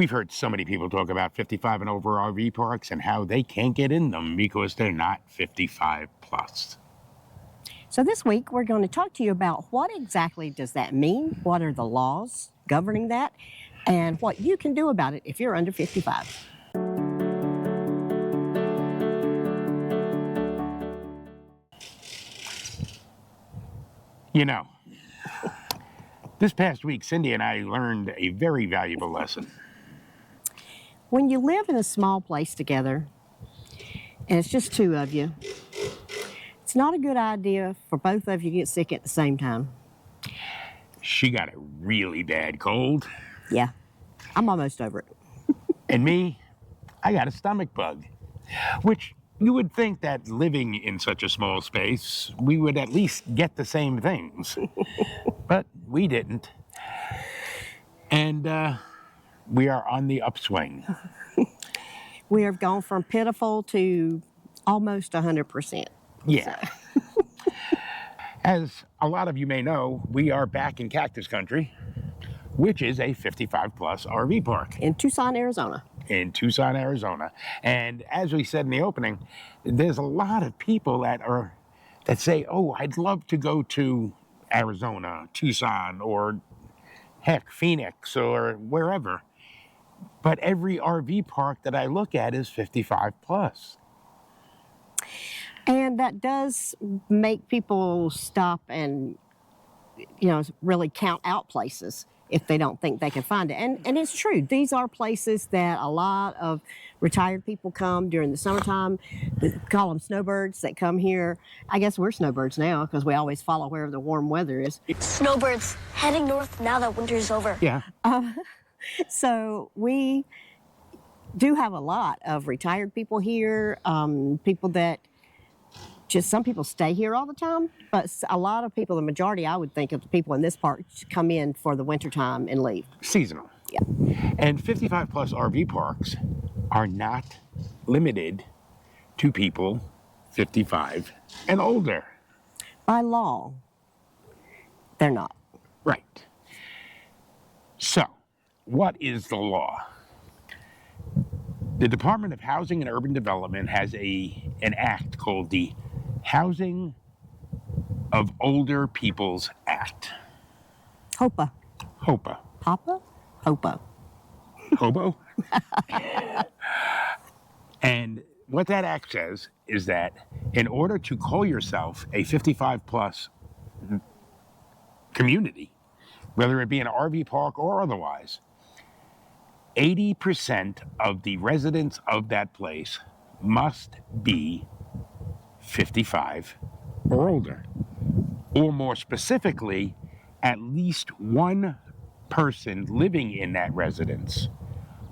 We've heard so many people talk about 55 and over RV parks and how they can't get in them because they're not 55 plus. So this week, we're going to talk to you about what exactly does that mean, what are the laws governing that, and what you can do about it if you're under 55. You know, this past week, Cindy and I learned a very valuable lesson. When you live in a small place together, and it's just two of you, it's not a good idea for both of you to get sick at the same time. She got a really bad cold. Yeah, I'm almost over it. And me, I got a stomach bug, which you would think that living in such a small space, we would at least get the same things. But we didn't. And we are on the upswing. We have gone from pitiful to almost 100%. Yeah. As a lot of you may know, we are back in Cactus Country, which is a 55 plus RV park. In Tucson, Arizona. In Tucson, Arizona. And as we said in the opening, there's a lot of people that say, oh, I'd love to go to Arizona, Tucson, or heck, Phoenix, or wherever. But every RV park that I look at is 55 plus. And that does make people stop and, really count out places if they don't think they can find it. And it's true. These are places that a lot of retired people come during the summertime. They call them snowbirds that come here. I guess we're snowbirds now because we always follow wherever the warm weather is. Snowbirds heading north now that winter's over. Yeah. So we do have a lot of retired people here, people that some people stay here all the time, but a lot of people, the majority, I would think, of the people in this park come in for the wintertime and leave. Seasonal. Yeah. And 55 plus RV parks are not limited to people 55 and older. By law, they're not. Right. So, what is the law? The Department of Housing and Urban Development has an act called the Housing of Older People's Act. HOPA. HOPA. Papa? HOPA. Hobo? And what that act says is that in order to call yourself a 55 plus community, whether it be an RV park or otherwise, 80% of the residents of that place must be 55 or older. Or more specifically, at least one person living in that residence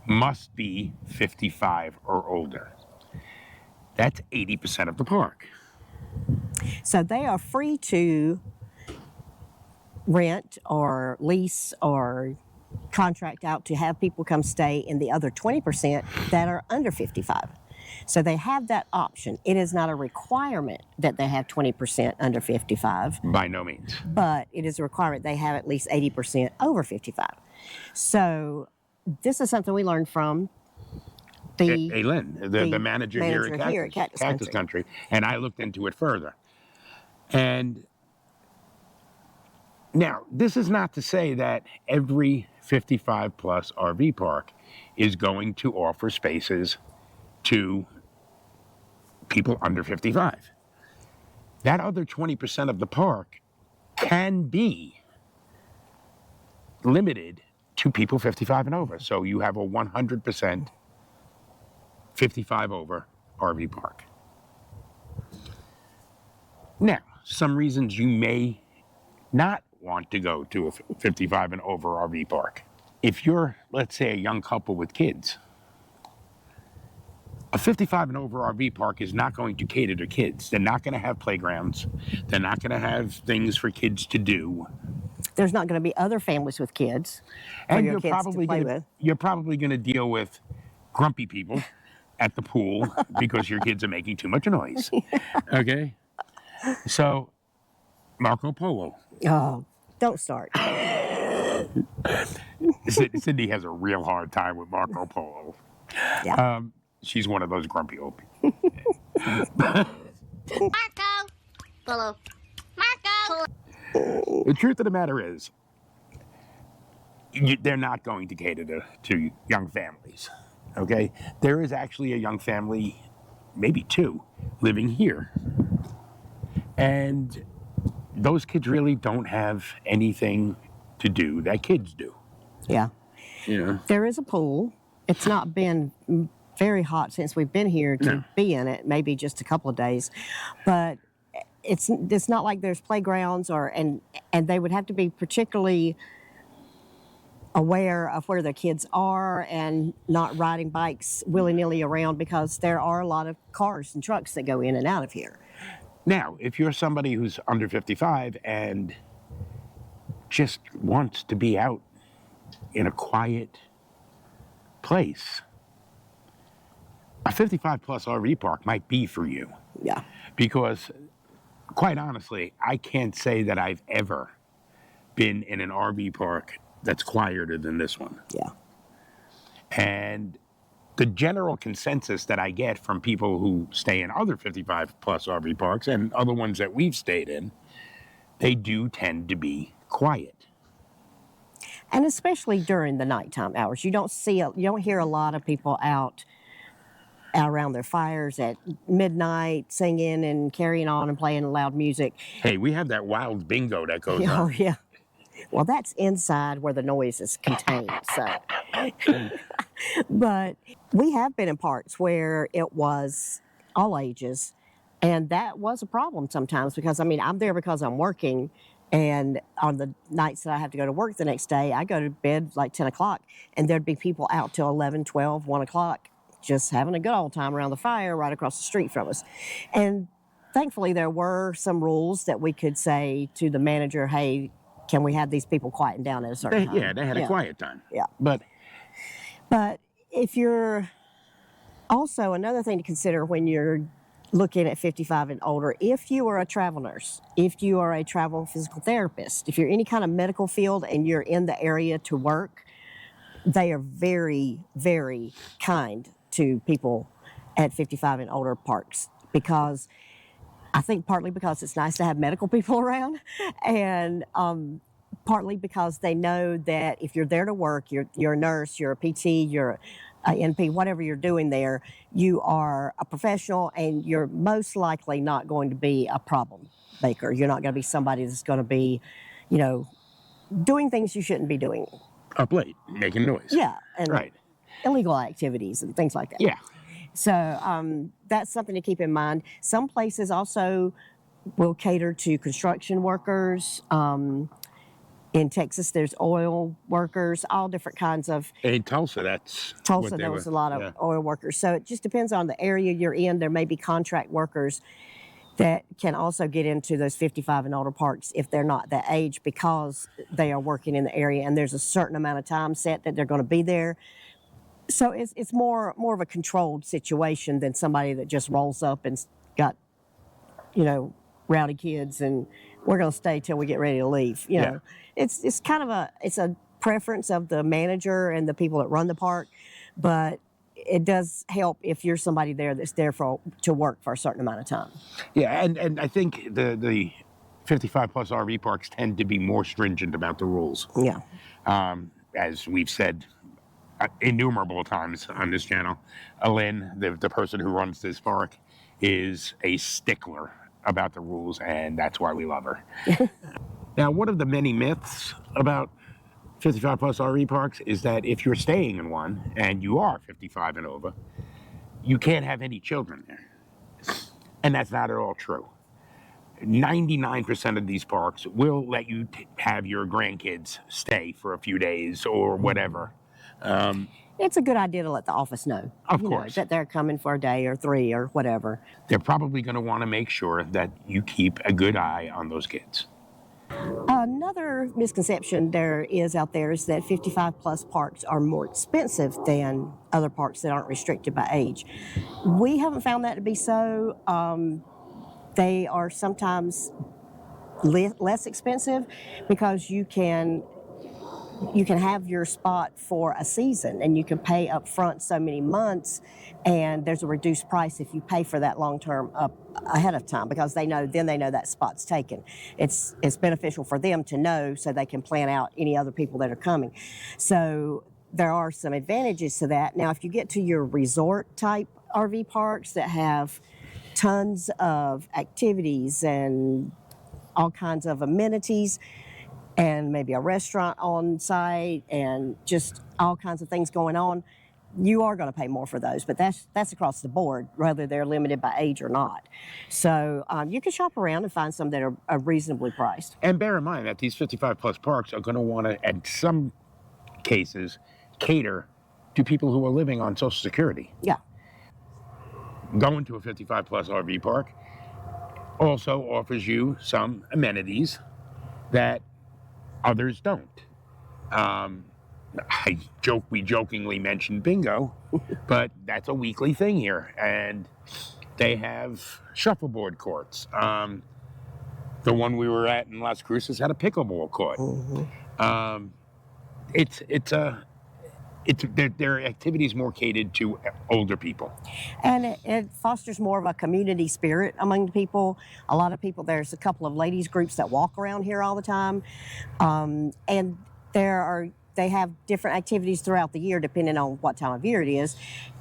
must be 55 or older. That's 80% of the park. So they are free to rent or lease or contract out to have people come stay in the other 20% that are under 55. So they have that option. It is not a requirement that they have 20% under 55. By no means. But it is a requirement they have at least 80% over 55. So this is something we learned from Lynn, the manager here at Cactus Country. And I looked into it further. And now, this is not to say that every 55 plus RV park is going to offer spaces to people under 55. That other 20% of the park can be limited to people 55 and over. So you have a 100% 55 over RV park. Now, some reasons you may not want to go to a 55 and over RV park. If you're, let's say, a young couple with kids, a 55 and over RV park is not going to cater to kids. They're not going to have playgrounds. They're not going to have things for kids to do. There's not going to be other families with kids. And you're probably going to deal with grumpy people at the pool because your kids are making too much noise. Okay? So, Marco Polo. Oh, don't start. Cindy has a real hard time with Marco Polo. Yeah. She's one of those grumpy old people. Marco. Polo. Marco. The truth of the matter is, they're not going to cater to young families. Okay? There is actually a young family, maybe two, living here. And those kids really don't have anything to do that kids do. Yeah. You know? There is a pool. It's not been very hot since we've been here to be in it, maybe just a couple of days. But it's not like there's playgrounds and they would have to be particularly aware of where their kids are and not riding bikes willy-nilly around because there are a lot of cars and trucks that go in and out of here. Now, if you're somebody who's under 55 and just wants to be out in a quiet place, a 55 plus RV park might be for you. Yeah. Because, quite honestly, I can't say that I've ever been in an RV park that's quieter than this one. Yeah. And the general consensus that I get from people who stay in other 55 plus RV parks and other ones that we've stayed in, they do tend to be quiet. And especially during the nighttime hours, you don't hear a lot of people out around their fires at midnight singing and carrying on and playing loud music. Hey, we have that wild bingo that goes Oh, on. yeah. Well, that's inside where the noise is contained. So, but we have been in parks where it was all ages, and that was a problem sometimes because I'm there because I'm working, and on the nights that I have to go to work the next day, I go to bed like 10 o'clock, and there'd be people out till 11, 12, 1 o'clock just having a good old time around the fire right across the street from us. And thankfully, there were some rules that we could say to the manager, hey, can we have these people quieting down at a certain time? Yeah, they had a quiet time. Yeah. But if you're also another thing to consider when you're looking at 55 and older, if you are a travel nurse, if you are a travel physical therapist, if you're any kind of medical field and you're in the area to work, they are very, very kind to people at 55 and older parks because I think partly because it's nice to have medical people around, and partly because they know that if you're there to work, you're a nurse, you're a PT, you're a NP, whatever you're doing there, you are a professional, and you're most likely not going to be a problem maker. You're not going to be somebody that's going to be, doing things you shouldn't be doing. Up late, making noise. Yeah, and right. illegal activities and things like that. Yeah. So that's something to keep in mind. Some places also will cater to construction workers. In Texas, there's oil workers, all different kinds of. In Tulsa, There was a lot of oil workers. So it just depends on the area you're in. There may be contract workers that can also get into those 55 and older parks if they're not that age because they are working in the area and there's a certain amount of time set that they're going to be there. So it's more of a controlled situation than somebody that just rolls up and got, rowdy kids and we're going to stay till we get ready to leave. You know, it's kind of a preference of the manager and the people that run the park, but it does help if you're somebody there that's there to work for a certain amount of time. Yeah, and I think the 55 plus RV parks tend to be more stringent about the rules. Yeah. As we've said innumerable times on this channel, Lynn, the person who runs this park, is a stickler about the rules, and that's why we love her. Now, one of the many myths about 55 plus RV parks is that if you're staying in one and you are 55 and over, you can't have any children there. And that's not at all true. 99% of these parks will let you have your grandkids stay for a few days or whatever. It's a good idea to let the office know. Of course. That they're coming for a day or 3 or whatever. They're probably going to want to make sure that you keep a good eye on those kids. Another misconception there is out there is that 55 plus parks are more expensive than other parks that aren't restricted by age. We haven't found that to be so. They are sometimes less expensive because you can you can have your spot for a season and you can pay up front so many months, and there's a reduced price if you pay for that long term up ahead of time, because they know that spot's taken. It's beneficial for them to know so they can plan out any other people that are coming. So there are some advantages to that. Now, if you get to your resort type RV parks that have tons of activities and all kinds of amenities, and maybe a restaurant on site and just all kinds of things going on, you are going to pay more for those. But that's across the board, whether they're limited by age or not. So you can shop around and find some that are reasonably priced. And bear in mind that these 55 plus parks are going to want to, in some cases, cater to people who are living on Social Security. Yeah. Going to a 55 plus RV park also offers you some amenities that others don't. We jokingly mentioned bingo, but that's a weekly thing here, and they have shuffleboard courts. The one we were at in Las Cruces had a pickleball court. Mm-hmm. Their activities more catered to older people. And it fosters more of a community spirit among the people. A lot of people, there's a couple of ladies groups that walk around here all the time. And they have different activities throughout the year depending on what time of year it is.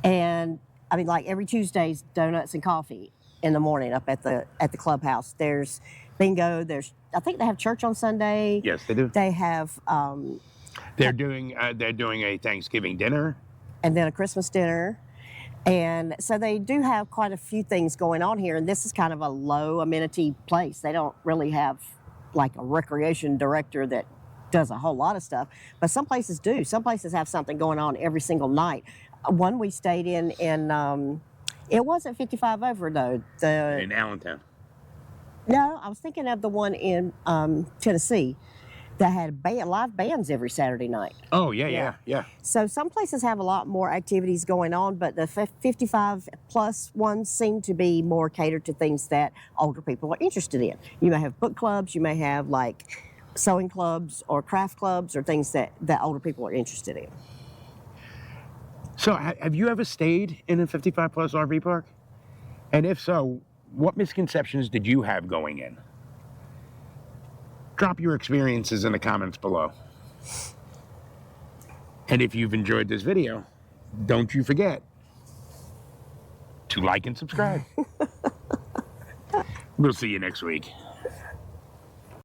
And I mean, like every Tuesday's donuts and coffee in the morning up at the clubhouse. There's bingo. I think they have church on Sunday. Yes, they do. They have They're doing a Thanksgiving dinner. And then a Christmas dinner. And so they do have quite a few things going on here. And this is kind of a low amenity place. They don't really have like a recreation director that does a whole lot of stuff. But some places do. Some places have something going on every single night. One we stayed in it wasn't 55 over though. In Allentown. No, I was thinking of the one in Tennessee that had live bands every Saturday night. Oh, yeah. So some places have a lot more activities going on, but the 55 plus ones seem to be more catered to things that older people are interested in. You may have book clubs, you may have like sewing clubs or craft clubs or things that older people are interested in. So have you ever stayed in a 55 plus RV park? And if so, what misconceptions did you have going in? Drop your experiences in the comments below. And if you've enjoyed this video, don't you forget to like and subscribe. We'll see you next week.